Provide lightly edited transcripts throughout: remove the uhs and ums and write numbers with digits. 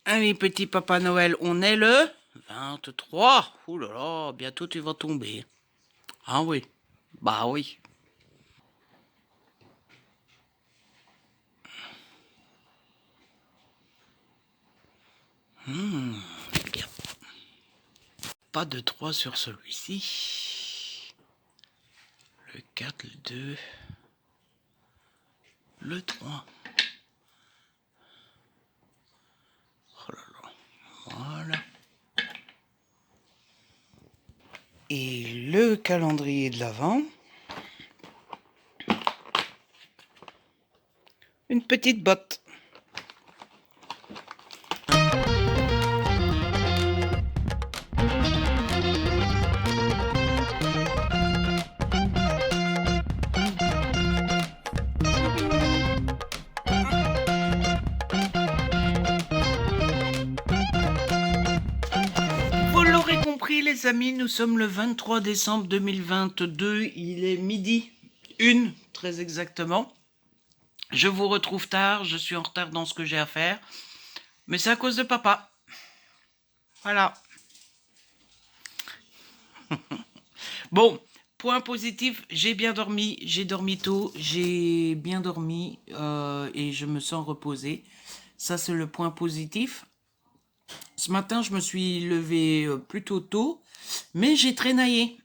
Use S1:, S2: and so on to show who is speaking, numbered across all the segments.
S1: Allez, petit Papa Noël, on est le 23. Ouh là là, bientôt tu vas tomber. Ah oui, bah oui. Il n'y a pas de 3 sur celui-ci. Le 4, le 2, le 3. Oh là là, voilà. Et le calendrier de l'Avent. Une petite botte. Vous l'aurez compris les amis, nous sommes le 23 décembre 2022, il est midi 1 très exactement. Je vous retrouve tard, je suis en retard dans ce que j'ai à faire, mais c'est à cause de papa. Voilà. Bon, point positif, j'ai bien dormi, j'ai dormi tôt, j'ai bien dormi et je me sens reposé. Ça c'est le point positif. Ce matin, je me suis levé plutôt tôt, mais j'ai traînaillé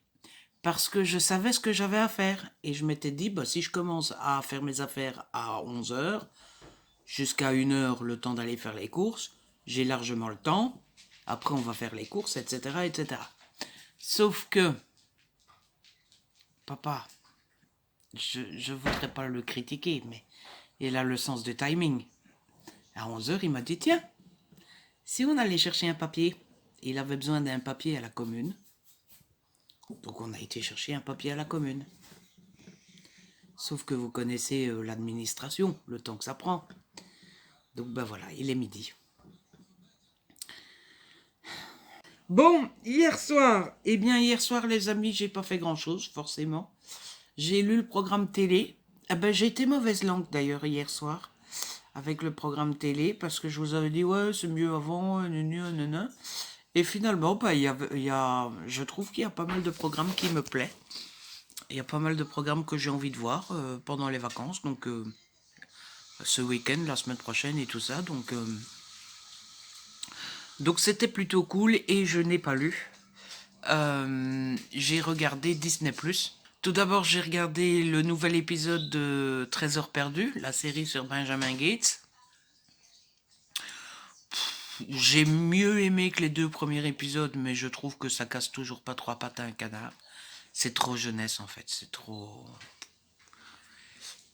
S1: parce que je savais ce que j'avais à faire. Et je m'étais dit, bah, si je commence à faire mes affaires à 11 heures, jusqu'à 1 heure, le temps d'aller faire les courses, j'ai largement le temps. Après, on va faire les courses, etc., etc. Sauf que, papa, je ne voudrais pas le critiquer, mais il a le sens du timing. À 11 heures, il m'a dit, tiens, si on allait chercher un papier, il avait besoin d'un papier à la commune. Donc on a été chercher un papier à la commune. Sauf que vous connaissez l'administration, le temps que ça prend. Donc ben voilà, il est midi. Bon, hier soir, hier soir les amis, j'ai pas fait grand chose, forcément. J'ai lu le programme télé. Ah ben j'ai été mauvaise langue d'ailleurs hier soir avec le programme télé parce que je vous avais dit ouais c'est mieux avant, nanana. Et finalement, bah, je trouve qu'il y a pas mal de programmes qui me plaisent. Il y a pas mal de programmes que j'ai envie de voir pendant les vacances, donc ce week-end, la semaine prochaine et tout ça. Donc c'était plutôt cool et je n'ai pas lu. J'ai regardé Disney+. Tout d'abord, j'ai regardé le nouvel épisode de Trésor perdu, la série sur Benjamin Gates. J'ai mieux aimé que les 2 premiers épisodes, mais je trouve que ça casse toujours pas 3 pattes à un canard. C'est trop jeunesse en fait, c'est trop...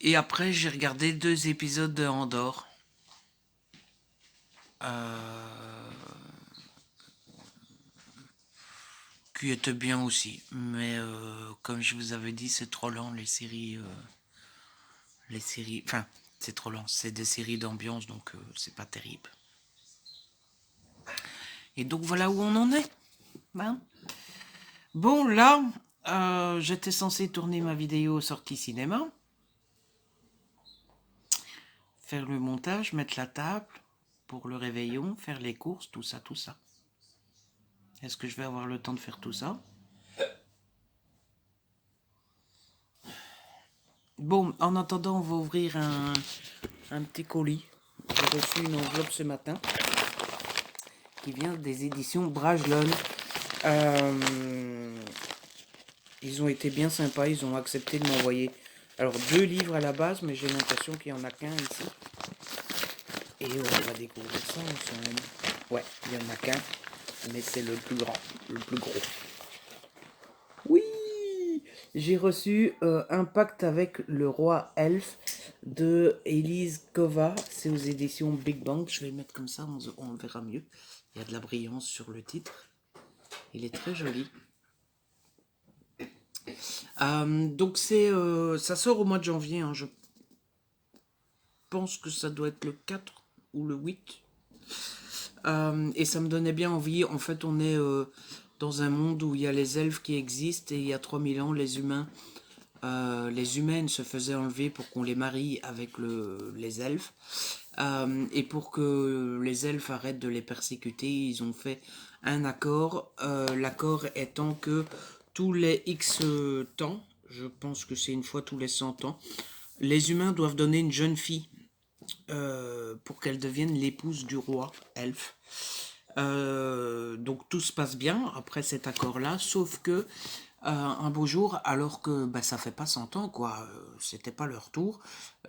S1: Et après, j'ai regardé 2 épisodes de Andorre. Euh, qui étaient bien aussi. Mais comme je vous avais dit, c'est trop lent les séries. Enfin, c'est trop lent. C'est des séries d'ambiance, donc c'est pas terrible. Et donc voilà où on en est. Hein. Bon, là, j'étais censé tourner ma vidéo sortie cinéma. Faire le montage, mettre la table pour le réveillon, faire les courses, tout ça, tout ça. Est-ce que je vais avoir le temps de faire tout ça? Bon, en attendant, on va ouvrir un petit colis. J'ai reçu une enveloppe ce matin qui vient des éditions Brajlon. Ils ont été bien sympas, ils ont accepté de m'envoyer alors 2 livres à la base, mais j'ai l'impression qu'il n'y en a qu'un ici. Et on va découvrir ça ensemble. Ouais, il n'y en a qu'un, mais c'est le plus grand, le plus gros. Oui, j'ai reçu un pacte avec le roi elfe de Elise Kova. C'est aux éditions Big Bang. Je vais le mettre comme ça, on le verra mieux. Il y a de la brillance sur le titre. Il est très joli. Donc ça sort au mois de janvier. Hein. Je pense que ça doit être le 4 ou le 8. Et ça me donnait bien envie. En fait, on est dans un monde où il y a les elfes qui existent et il y a 3000 ans, les humains les humaines se faisaient enlever pour qu'on les marie avec les elfes. Et pour que les elfes arrêtent de les persécuter, ils ont fait un accord. L'accord étant que tous les X temps, je pense que c'est une fois tous les 100 ans, les humains doivent donner une jeune fille pour qu'elle devienne l'épouse du roi elfe. Donc tout se passe bien après cet accord-là, sauf que un beau jour, alors que bah, ça fait pas 100 ans, quoi, c'était pas leur tour,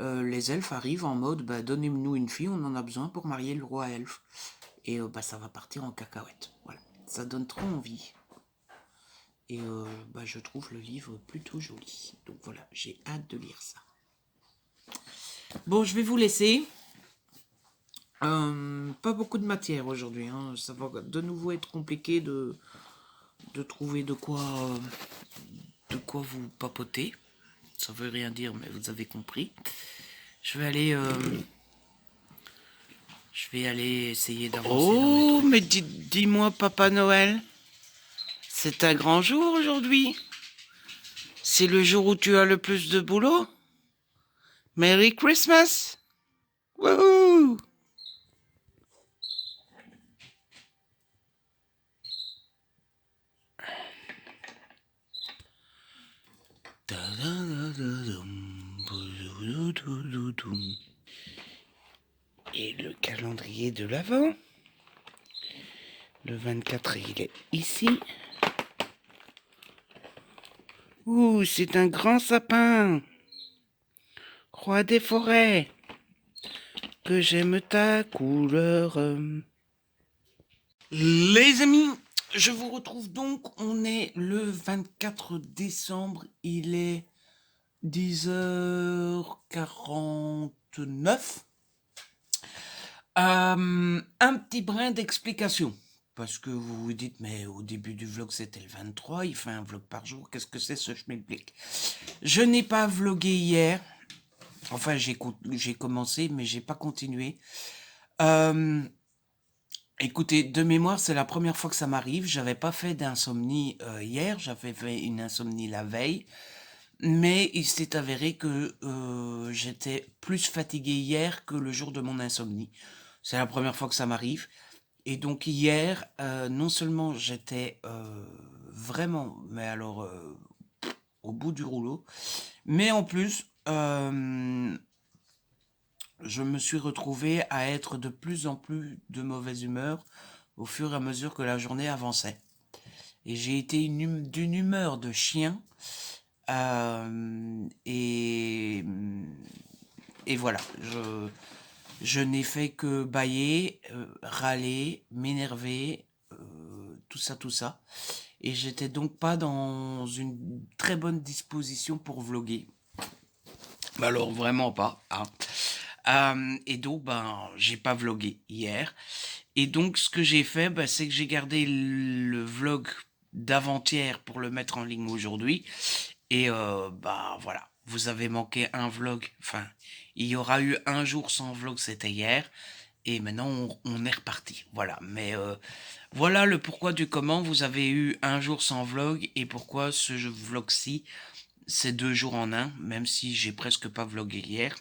S1: les elfes arrivent en mode bah, donnez-nous une fille, on en a besoin pour marier le roi elfe. Et bah, ça va partir en cacahuète. Voilà. Ça donne trop envie. Et bah, je trouve le livre plutôt joli. Donc voilà, j'ai hâte de lire ça. Bon, je vais vous laisser. Pas beaucoup de matière aujourd'hui. Hein. Ça va de nouveau être compliqué de trouver de quoi vous papoter. Ça veut rien dire, mais vous avez compris. Je vais aller essayer d'avancer. Oh, mais dis-moi, Papa Noël, c'est un grand jour aujourd'hui. C'est le jour où tu as le plus de boulot. Merry Christmas! Wouhou! Et le calendrier de l'Avent. Le 24, il est ici. Ouh, c'est un grand sapin. Roi des forêts. Que j'aime ta couleur. Les amis, je vous retrouve donc. On est le 24 décembre. Il est 10h49. Un petit brin d'explication. Parce que vous vous dites, mais au début du vlog, c'était le 23, il fait un vlog par jour, qu'est-ce que c'est ce schmilblick? Je n'ai pas vlogué hier. Enfin, j'ai commencé, mais j'ai pas continué. Écoutez, de mémoire, c'est la première fois que ça m'arrive. J'avais pas fait d'insomnie hier, j'avais fait une insomnie la veille. Mais il s'est avéré que j'étais plus fatigué hier que le jour de mon insomnie. C'est la première fois que ça m'arrive. Et donc hier, non seulement j'étais vraiment, mais alors au bout du rouleau, mais en plus, je me suis retrouvé à être de plus en plus de mauvaise humeur au fur et à mesure que la journée avançait. Et j'ai été d'une humeur de chien. Et voilà, je n'ai fait que bâiller, râler, m'énerver, tout ça. Et j'étais donc pas dans une très bonne disposition pour vloguer. Bah alors vraiment pas. Hein. Et donc j'ai pas vlogué hier. Et donc ce que j'ai fait, c'est que j'ai gardé le vlog d'avant-hier pour le mettre en ligne aujourd'hui. Et voilà, vous avez manqué un vlog. Enfin, il y aura eu un jour sans vlog, c'était hier. Et maintenant, on est reparti. Voilà, mais voilà le pourquoi du comment. Vous avez eu un jour sans vlog et pourquoi ce vlog-ci, c'est 2 jours en un, même si j'ai presque pas vlogué hier.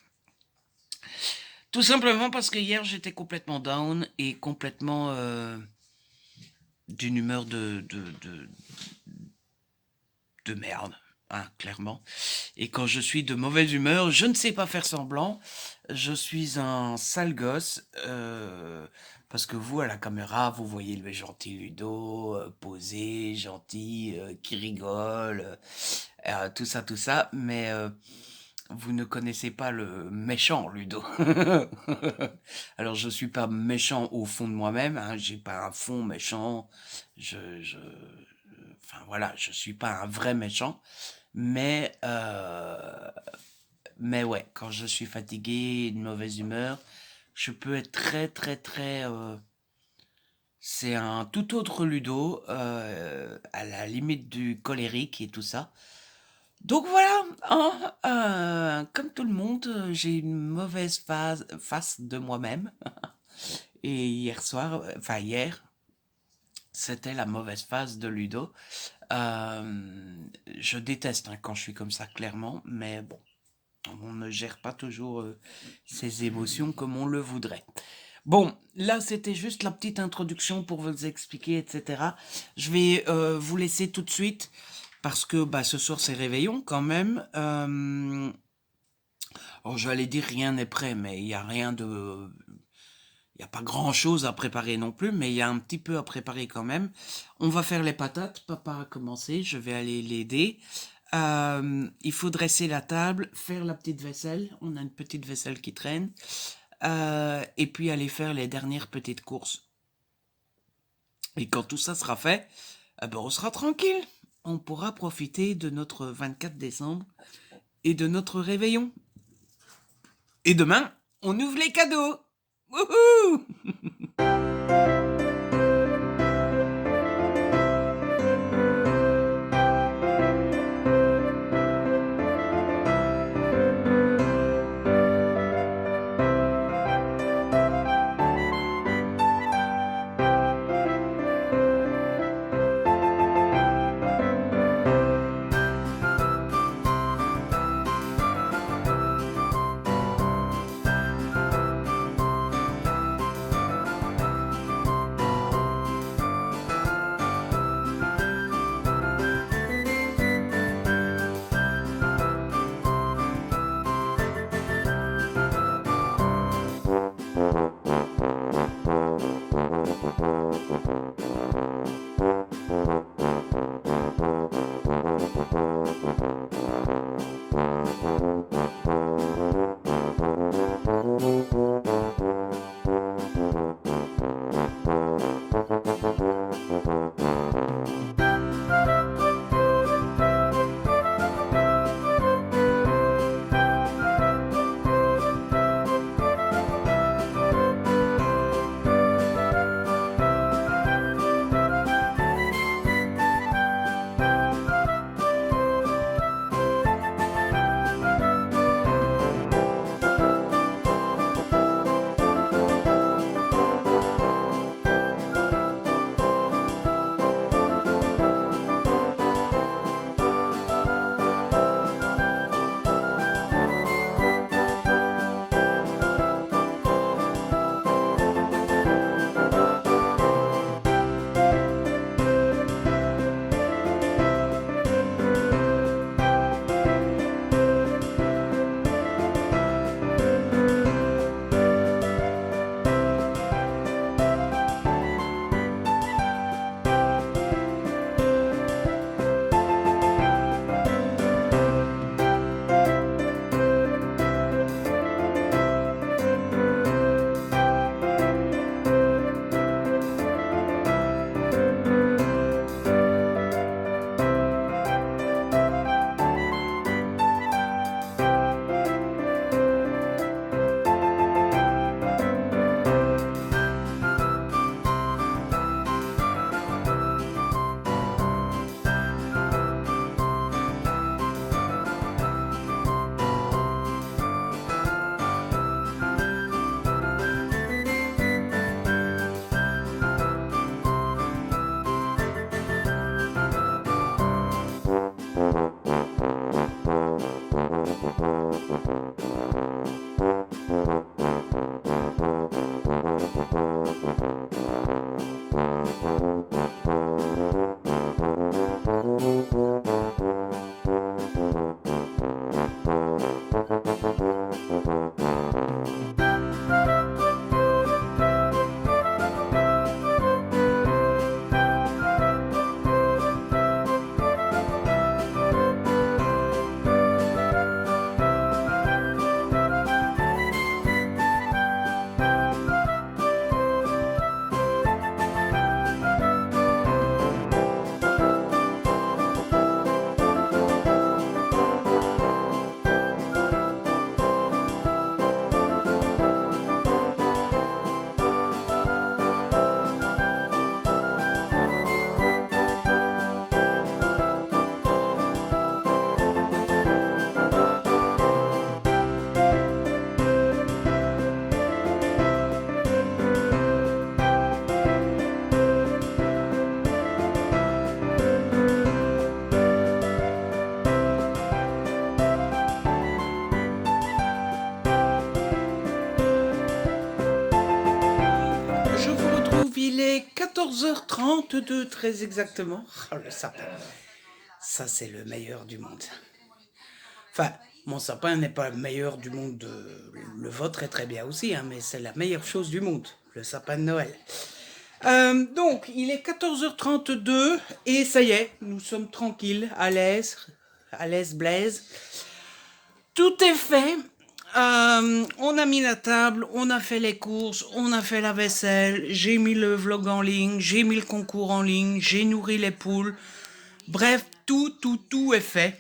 S1: Tout simplement parce que hier, j'étais complètement down et complètement d'une humeur de merde. Hein, clairement. Et quand je suis de mauvaise humeur, je ne sais pas faire semblant. Je suis un sale gosse. Parce que vous, à la caméra, vous voyez le gentil Ludo, posé, gentil, qui rigole, tout ça. Mais vous ne connaissez pas le méchant Ludo. Alors, je suis pas méchant au fond de moi-même. Hein, j'ai pas un fond méchant. Enfin voilà, je suis pas un vrai méchant. Mais ouais, quand je suis fatigué, de mauvaise humeur, je peux être très... c'est un tout autre Ludo, à la limite du colérique et tout ça. Donc voilà, hein, comme tout le monde, j'ai une mauvaise face de moi-même. Et hier soir, enfin hier, C'était la mauvaise phase de Ludo. Je déteste hein, quand je suis comme ça, clairement, mais bon, on ne gère pas toujours ses émotions comme on le voudrait. Bon, là, c'était juste la petite introduction pour vous expliquer, etc. Je vais vous laisser tout de suite parce que bah, ce soir, c'est réveillon quand même. Alors, je vais aller dire rien n'est prêt, mais il n'y a rien de... Il n'y a pas grand-chose à préparer non plus, mais il y a un petit peu à préparer quand même. On va faire les patates. Papa a commencé, je vais aller l'aider. Il faut dresser la table, faire la petite vaisselle. On a une petite vaisselle qui traîne. Et puis aller faire les dernières petites courses. Et quand tout ça sera fait, eh ben on sera tranquille. On pourra profiter de notre 24 décembre et de notre réveillon. Et demain, on ouvre les cadeaux. Wouhou! est 14h32 très exactement. Oh, le sapin. Ça, c'est le meilleur du monde. Enfin, mon sapin n'est pas le meilleur du monde. Le vôtre est très bien aussi, hein, mais c'est la meilleure chose du monde, le sapin de Noël. Donc, il est 14h32 et ça y est, nous sommes tranquilles, à l'aise Blaise. Tout est fait. On a mis la table, on a fait les courses, on a fait la vaisselle, j'ai mis le vlog en ligne, j'ai mis le concours en ligne, j'ai nourri les poules. Bref, tout est fait.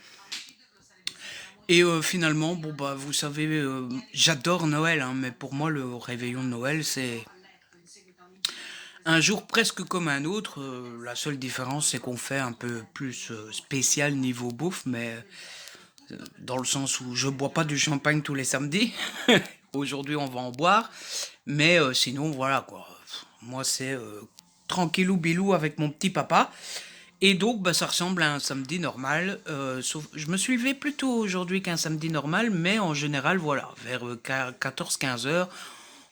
S1: Et finalement, bon bah vous savez, j'adore Noël, hein, mais pour moi le réveillon de Noël c'est un jour presque comme un autre. La seule différence c'est qu'on fait un peu plus spécial niveau bouffe, mais dans le sens où je bois pas du champagne tous les samedis. Aujourd'hui on va en boire, mais sinon voilà quoi. Moi c'est tranquillou bilou avec mon petit papa. Et donc, bah, ça ressemble à un samedi normal. Sauf, je me suis levé plus tôt aujourd'hui qu'un samedi normal, mais en général, voilà, vers 14-15 heures,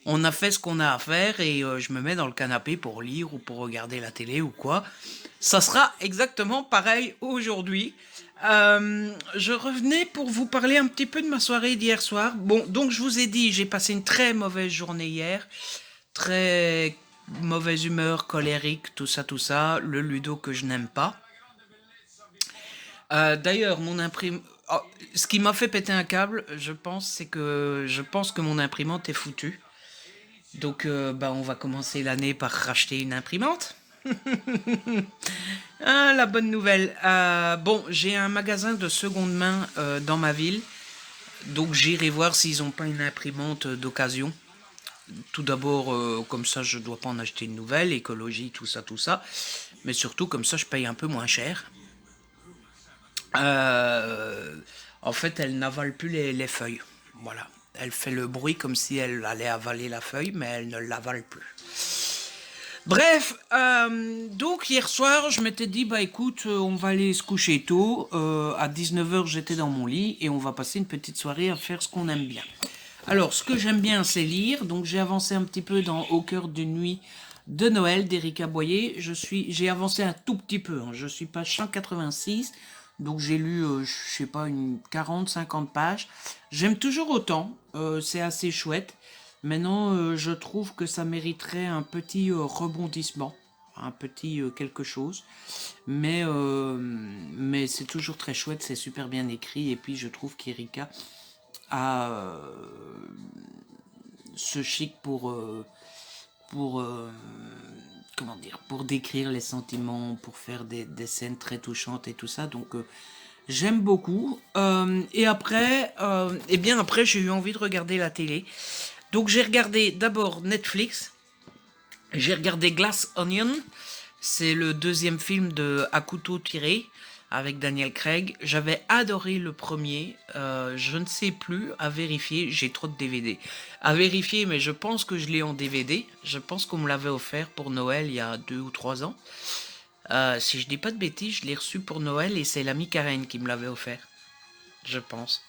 S1: on a fait ce qu'on a à faire et je me mets dans le canapé pour lire ou pour regarder la télé ou quoi. Ça sera exactement pareil aujourd'hui. Je revenais pour vous parler un petit peu de ma soirée d'hier soir. Bon, donc je vous ai dit, j'ai passé une très mauvaise journée hier. Très mauvaise humeur, colérique, tout ça, le ludo que je n'aime pas. D'ailleurs, mon imprimante... Oh, ce qui m'a fait péter un câble, je pense que mon imprimante est foutue. Donc, bah, on va commencer l'année par racheter une imprimante. Ah, la bonne nouvelle. Bon, j'ai un magasin de seconde main dans ma ville. Donc, j'irai voir s'ils n'ont pas une imprimante d'occasion. Tout d'abord, comme ça, je ne dois pas en acheter une nouvelle, écologie, tout ça. Mais surtout, comme ça, je paye un peu moins cher. Euh, En fait, elle n'avale plus les feuilles. Voilà. Elle fait le bruit comme si elle allait avaler la feuille, mais elle ne l'avale plus. Bref, donc hier soir, je m'étais dit, bah écoute, on va aller se coucher tôt. À 19h, j'étais dans mon lit et on va passer une petite soirée à faire ce qu'on aime bien. Alors, ce que j'aime bien, c'est lire. Donc, j'ai avancé un petit peu dans Au cœur d'une nuit de Noël d'Erika Boyer. J'ai avancé un tout petit peu. Hein. Je suis page 186. Donc, j'ai lu, je sais pas, une 40-50 pages. J'aime toujours autant. C'est assez chouette. Maintenant, je trouve que ça mériterait un petit rebondissement. Un petit quelque chose. Mais c'est toujours très chouette. C'est super bien écrit. Et puis, je trouve qu'Erika a ce chic pour comment dire, pour décrire les sentiments, pour faire des scènes très touchantes et tout ça. Donc j'aime beaucoup. Et après, et bien après, j'ai eu envie de regarder la télé. Donc j'ai regardé d'abord Netflix. J'ai regardé Glass Onion. C'est le deuxième film de À couteau tiré avec Daniel Craig. J'avais adoré le premier. Je ne sais plus, à vérifier. J'ai trop de DVD. À vérifier, mais je pense que je l'ai en DVD. Je pense qu'on me l'avait offert pour Noël il y a 2 ou 3 ans. Si je dis pas de bêtises, je l'ai reçu pour Noël et c'est l'ami Karen qui me l'avait offert. Je pense.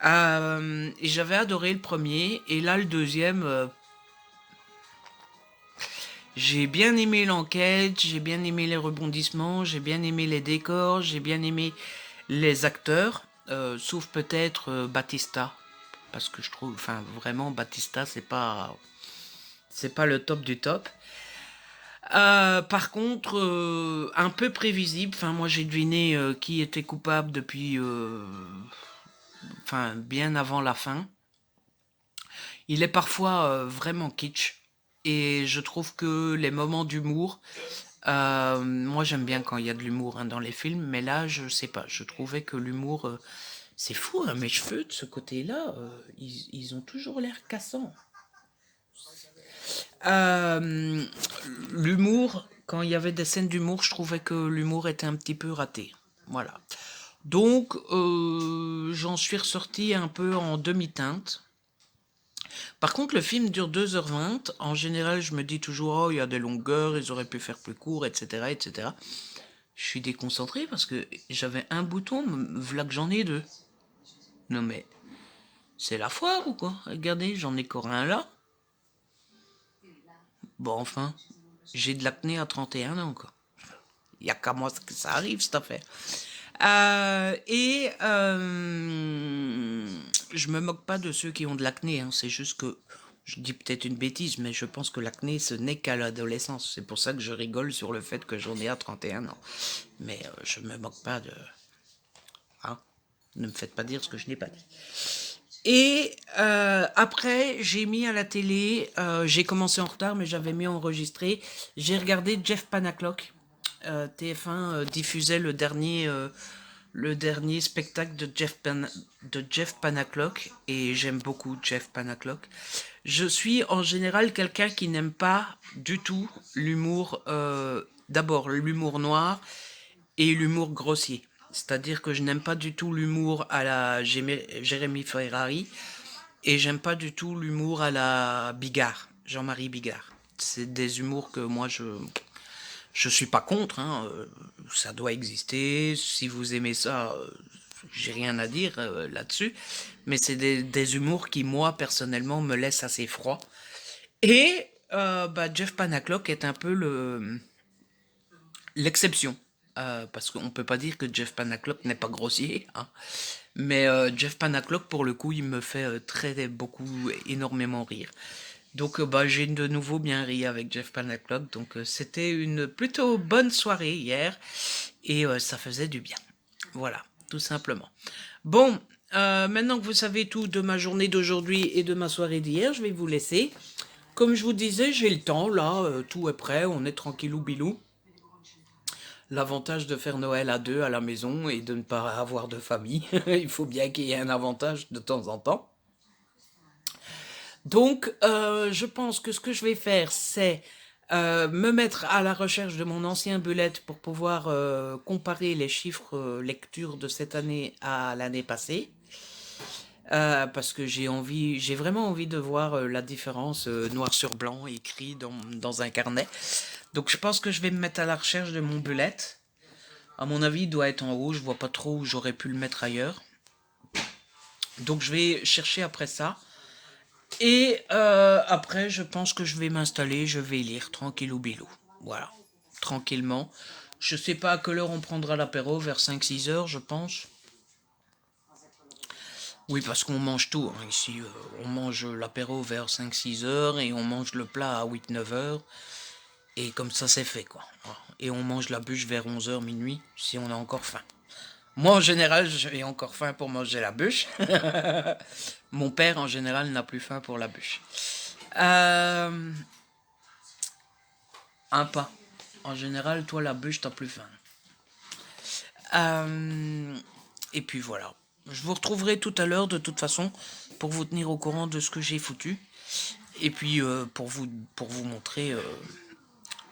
S1: Et j'avais adoré le premier. Et là, le deuxième... j'ai bien aimé l'enquête, j'ai bien aimé les rebondissements, j'ai bien aimé les décors, j'ai bien aimé les acteurs, sauf peut-être Batista, parce que je trouve, enfin vraiment Batista c'est pas le top du top. Par contre, un peu prévisible. Enfin moi j'ai deviné qui était coupable depuis, enfin bien avant la fin. Il est parfois vraiment kitsch. Et je trouve que les moments d'humour, moi j'aime bien quand il y a de l'humour hein, dans les films, mais là je sais pas, je trouvais que l'humour, c'est fou, hein, mes cheveux de ce côté-là, ils ont toujours l'air cassants. Euh, L'humour, quand il y avait des scènes d'humour, je trouvais que l'humour était un petit peu raté. Voilà. Donc j'en suis ressorti un peu en demi-teinte. Par contre, le film dure 2h20. En général, je me dis toujours, oh, il y a des longueurs, ils auraient pu faire plus court, etc., etc. Je suis déconcentré parce que j'avais un bouton, voilà que j'en ai deux. Non mais, c'est la foire ou quoi? Regardez, j'en ai encore un là. Bon, enfin. J'ai de l'acné à 31 ans, quoi. Il n'y a qu'à moi que ça arrive, cette affaire. Je me moque pas de ceux qui ont de l'acné, hein. C'est juste que je dis peut-être une bêtise, mais je pense que l'acné, ce n'est qu'à l'adolescence. C'est pour ça que je rigole sur le fait que j'en ai à 31 ans. Mais je me moque pas de... Hein, ne me faites pas dire ce que je n'ai pas dit. Et après, j'ai mis à la télé, j'ai commencé en retard, mais j'avais mis enregistré. J'ai regardé Jeff Panaclock. TF1 diffusait le dernier spectacle de Jeff Panaclock, et j'aime beaucoup Jeff Panaclock. Je suis en général quelqu'un qui n'aime pas du tout l'humour, d'abord l'humour noir et l'humour grossier. C'est-à-dire que je n'aime pas du tout l'humour à la Jérémy Ferrari, et j'aime pas du tout l'humour à la Bigard, Jean-Marie Bigard. C'est des humours que moi je suis pas contre, hein, ça doit exister. Si vous aimez ça, j'ai rien à dire là-dessus. Mais c'est des humours qui, moi, personnellement, me laissent assez froid. Et Jeff Panaclock est un peu l'exception. Parce qu'on peut pas dire que Jeff Panaclock n'est pas grossier, hein. Mais Jeff Panaclock, pour le coup, il me fait énormément rire. Donc j'ai de nouveau bien ri avec Jeff Panaclock. Donc c'était une plutôt bonne soirée hier. Et ça faisait du bien. Voilà, tout simplement. Bon, maintenant que vous savez tout de ma journée d'aujourd'hui et de ma soirée d'hier, je vais vous laisser. Comme je vous disais, j'ai le temps, là, tout est prêt, on est tranquillou bilou. L'avantage de faire Noël à deux à la maison et de ne pas avoir de famille, il faut bien qu'il y ait un avantage de temps en temps. Donc, je pense que ce que je vais faire, c'est me mettre à la recherche de mon ancien bullet pour pouvoir comparer les chiffres lecture de cette année à l'année passée. Parce que j'ai vraiment envie de voir la différence noir sur blanc écrit dans un carnet. Donc je pense que je vais me mettre à la recherche de mon bullet. À mon avis, il doit être en haut, je vois pas trop où j'aurais pu le mettre ailleurs. Donc je vais chercher après ça. Et après, je pense que je vais m'installer, je vais lire tranquillou bilou. Voilà, tranquillement. Je sais pas à quelle heure on prendra l'apéro, vers 5-6 heures, je pense. Oui, parce qu'on mange tout, hein, ici. On mange l'apéro vers 5-6 heures et on mange le plat à 8-9 heures. Et comme ça, c'est fait, quoi. Et on mange la bûche vers 11 heures minuit, si on a encore faim. Moi, en général, j'ai encore faim pour manger la bûche. Mon père, en général, n'a plus faim pour la bûche. Un pain. En général, toi, la bûche, t'as plus faim. Et puis voilà. Je vous retrouverai tout à l'heure, de toute façon, pour vous tenir au courant de ce que j'ai foutu. Et puis, pour vous montrer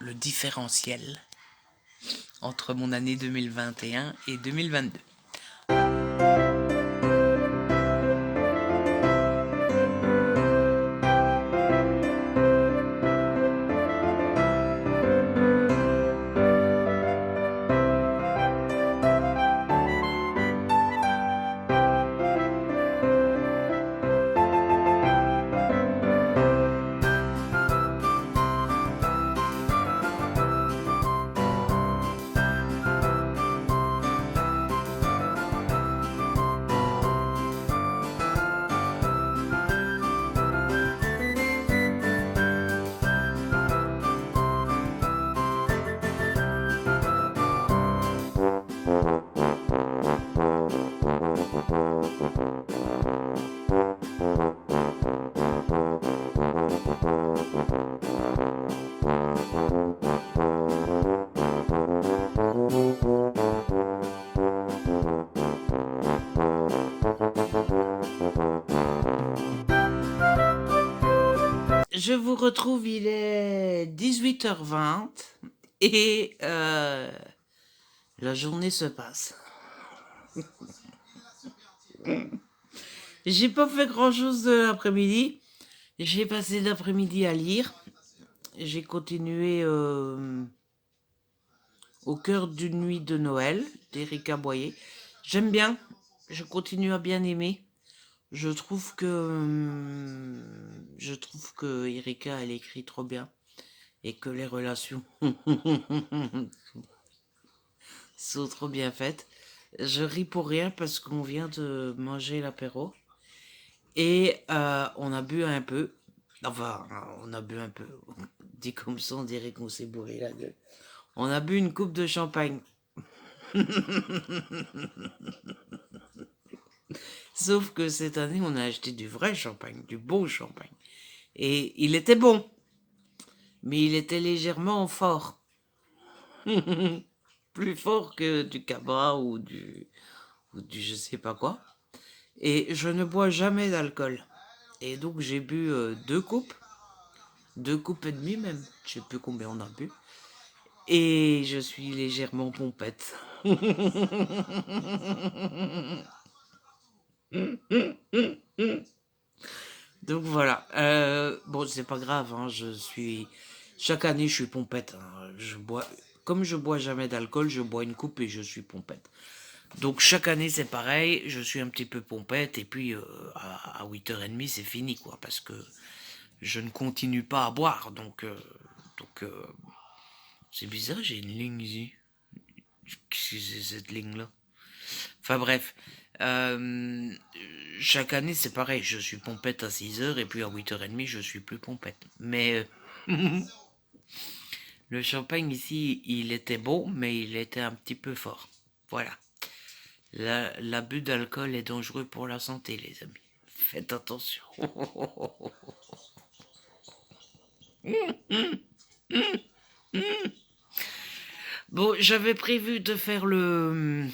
S1: le différentiel entre mon année 2021 et 2022. Je vous retrouve, il est 18h20 et la journée se passe. J'ai pas fait grand chose de l'après-midi. J'ai passé l'après-midi à lire. J'ai continué Au cœur d'une nuit de Noël d'Erika Boyer. J'aime bien. Je continue à bien aimer. Je trouve que Erika, elle écrit trop bien. et que les relations sont trop bien faites. Je ris pour rien parce qu'on vient de manger l'apéro et on a bu un peu. Enfin, on a bu un peu. Dit comme ça, on dirait qu'on s'est bourré la gueule. On a bu une coupe de champagne. Sauf que cette année, on a acheté du vrai champagne, du beau champagne. Et il était bon, mais il était légèrement fort. Plus fort que du cabas ou du je sais pas quoi. Et je ne bois jamais d'alcool. Et donc j'ai bu deux coupes et demie même. Je sais plus combien on a bu. Et je suis légèrement pompette. Donc voilà. Bon, c'est pas grave. Hein, chaque année, je suis pompette. Hein. Comme je bois jamais d'alcool, je bois une coupe et je suis pompette. Donc chaque année, c'est pareil. Je suis un petit peu pompette. Et puis à 8h30, c'est fini, quoi. Parce que je ne continue pas à boire. Donc c'est bizarre, j'ai une ligne ici. Qu'est-ce que c'est cette ligne-là? Enfin bref, euh, chaque année c'est pareil, je suis pompette à 6h et puis à 8h30 je suis plus pompette. Mais le champagne ici, il était bon, mais il était un petit peu fort. Voilà. L'abus d'alcool est dangereux pour la santé, les amis. Faites attention. Bon, j'avais prévu de faire le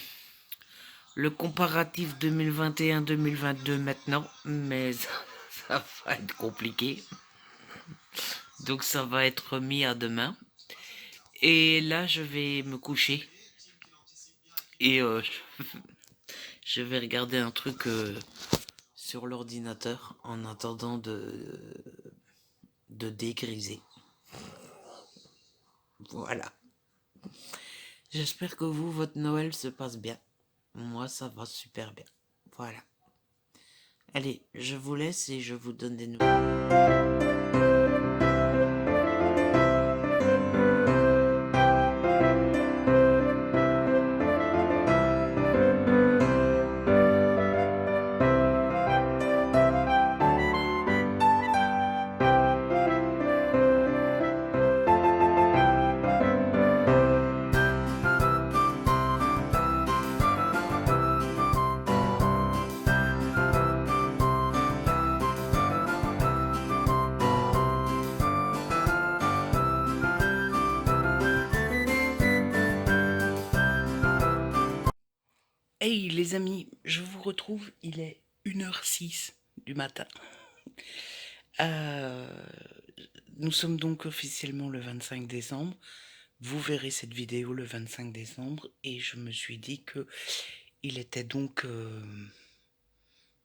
S1: comparatif 2021-2022 maintenant, mais ça va être compliqué. Donc ça va être mis à demain. Et là, je vais me coucher. Et je vais regarder un truc sur l'ordinateur en attendant de dégriser. Voilà. J'espère que vous, votre Noël se passe bien. Moi, ça va super bien. Voilà. Allez, je vous laisse et je vous donne des nouvelles. Hey les amis, je vous retrouve, il est 1h06 du matin. Euh, nous sommes donc officiellement le 25 décembre. Vous verrez cette vidéo le 25 décembre et je me suis dit que il était donc...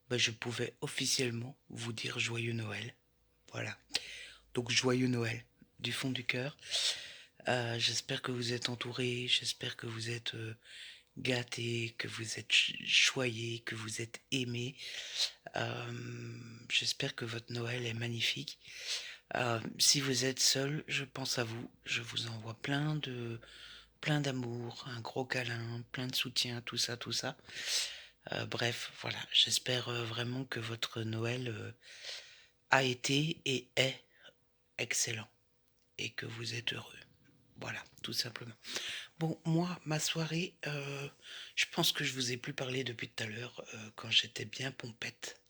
S1: je pouvais officiellement vous dire joyeux Noël. Voilà. Donc joyeux Noël du fond du cœur. J'espère que vous êtes entourés, j'espère que vous êtes gâtés, que vous êtes choyés, que vous êtes aimés. J'espère que votre Noël est magnifique. Si vous êtes seul, je pense à vous. Je vous envoie plein d'amour, un gros câlin, plein de soutien, tout ça, tout ça. Bref, voilà. J'espère vraiment que votre Noël a été et est excellent et que vous êtes heureux. Voilà, tout simplement. Bon, moi, ma soirée, je pense que je vous ai plus parlé depuis tout à l'heure quand j'étais bien pompette.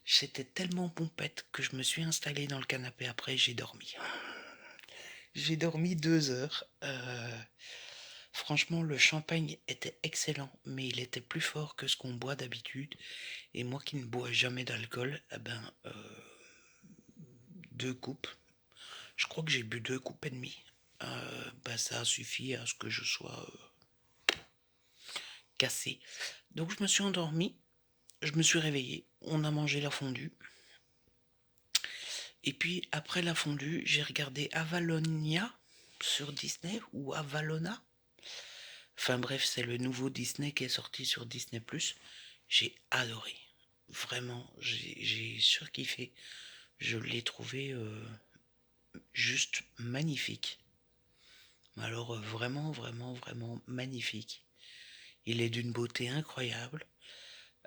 S1: J'étais tellement pompette que je me suis installée dans le canapé après, j'ai dormi. J'ai dormi 2 heures. Franchement, le champagne était excellent, mais il était plus fort que ce qu'on boit d'habitude. Et moi qui ne bois jamais d'alcool, 2 coupes. Je crois que j'ai bu 2 coupes et demie. Ça a suffi à ce que je sois cassé. Donc je me suis endormi, je me suis réveillé, on a mangé la fondue. Et puis après la fondue, j'ai regardé Avalonia sur Disney ou Avalona. Enfin bref, c'est le nouveau Disney qui est sorti sur Disney+. J'ai adoré. Vraiment, j'ai surkiffé. Je l'ai trouvé
S2: juste magnifique. Alors vraiment, vraiment, vraiment magnifique. Il est d'une beauté incroyable.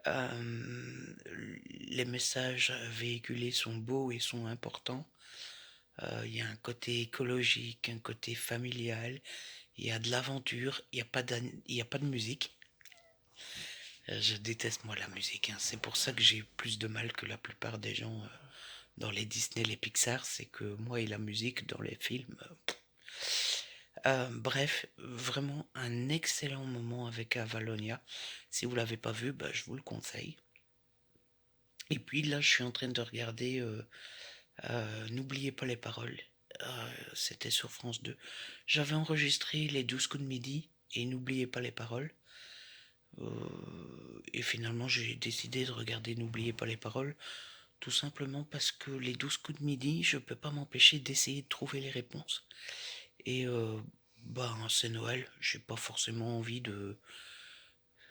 S2: Les messages véhiculés sont beaux et sont importants. Il y a un côté écologique, un côté familial, il y a de l'aventure, il y a pas de musique. Je déteste moi la musique, hein. C'est pour ça que j'ai plus de mal que la plupart des gens dans les Disney, les Pixar, c'est que moi et la musique dans les films. Bref, vraiment un excellent moment avec Avalonia. Si vous l'avez pas vu, bah, je vous le conseille. Et puis là, je suis en train de regarder N'oubliez pas les paroles. C'était sur France 2. J'avais enregistré les 12 coups de midi et N'oubliez pas les paroles. Et finalement, j'ai décidé de regarder N'oubliez pas les paroles. Tout simplement parce que les 12 coups de midi, je peux pas m'empêcher d'essayer de trouver les réponses. Et bah, c'est Noël, j'ai pas forcément envie de.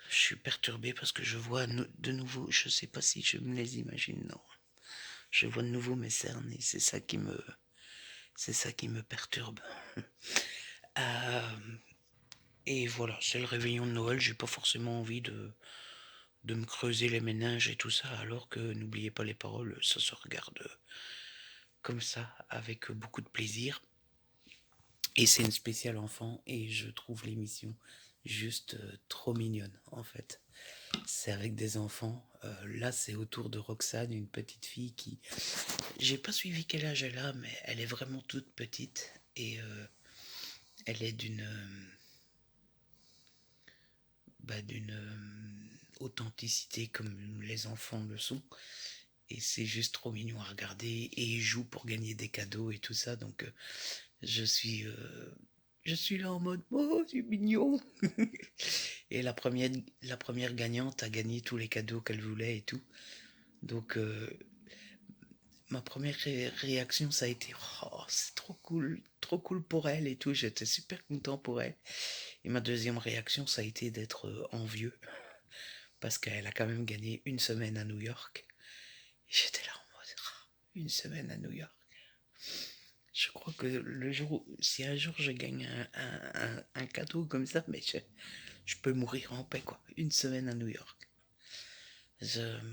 S2: Je suis perturbé parce que je vois de nouveau, je sais pas si je me les imagine, non. Je vois de nouveau mes cernes et c'est ça qui me perturbe. Euh, et voilà, c'est le réveillon de Noël, j'ai pas forcément envie de me creuser les méninges et tout ça, alors que n'oubliez pas les paroles, ça se regarde comme ça, avec beaucoup de plaisir. Et c'est une spéciale enfant, et je trouve l'émission juste trop mignonne, en fait. C'est avec des enfants. Là, c'est autour de Roxane, une petite fille qui... J'ai pas suivi quel âge elle a, mais elle est vraiment toute petite. Et elle est d'une authenticité comme les enfants le sont. Et c'est juste trop mignon à regarder. Et ils jouent pour gagner des cadeaux et tout ça. Donc je suis... je suis là en mode, oh, c'est mignon. Et la première gagnante a gagné tous les cadeaux qu'elle voulait et tout. Donc, ma première réaction, ça a été, oh, c'est trop cool pour elle et tout. J'étais super content pour elle. Et ma deuxième réaction, ça a été d'être envieux. Parce qu'elle a quand même gagné une semaine à New York. Et j'étais là en mode, oh, une semaine à New York. Je crois que si un jour je gagne un cadeau comme ça, mais je peux mourir en paix, quoi. Une semaine à New York.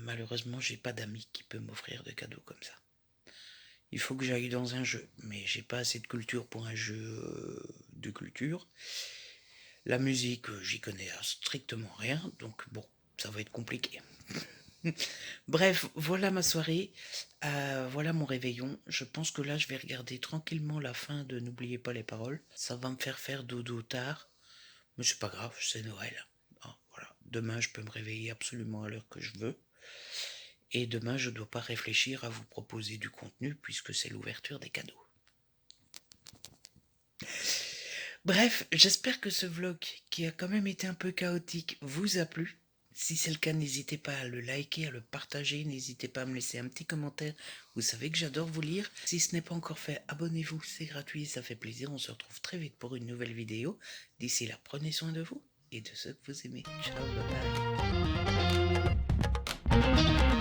S2: Malheureusement, j'ai pas d'amis qui peuvent m'offrir de cadeaux comme ça. Il faut que j'aille dans un jeu, mais j'ai pas assez de culture pour un jeu de culture. La musique, j'y connais strictement rien, donc bon, ça va être compliqué. Bref, voilà ma soirée, voilà mon réveillon. Je pense que là, je vais regarder tranquillement la fin de N'oubliez pas les paroles. Ça va me faire dodo tard, mais c'est pas grave, c'est Noël. Ah, voilà. Demain, je peux me réveiller absolument à l'heure que je veux. Et demain, je ne dois pas réfléchir à vous proposer du contenu puisque c'est l'ouverture des cadeaux. Bref, j'espère que ce vlog, qui a quand même été un peu chaotique, vous a plu. Si c'est le cas, n'hésitez pas à le liker, à le partager, n'hésitez pas à me laisser un petit commentaire. Vous savez que j'adore vous lire. Si ce n'est pas encore fait, abonnez-vous, c'est gratuit, ça fait plaisir. On se retrouve très vite pour une nouvelle vidéo. D'ici là, prenez soin de vous et de ceux que vous aimez. Ciao, bye bye.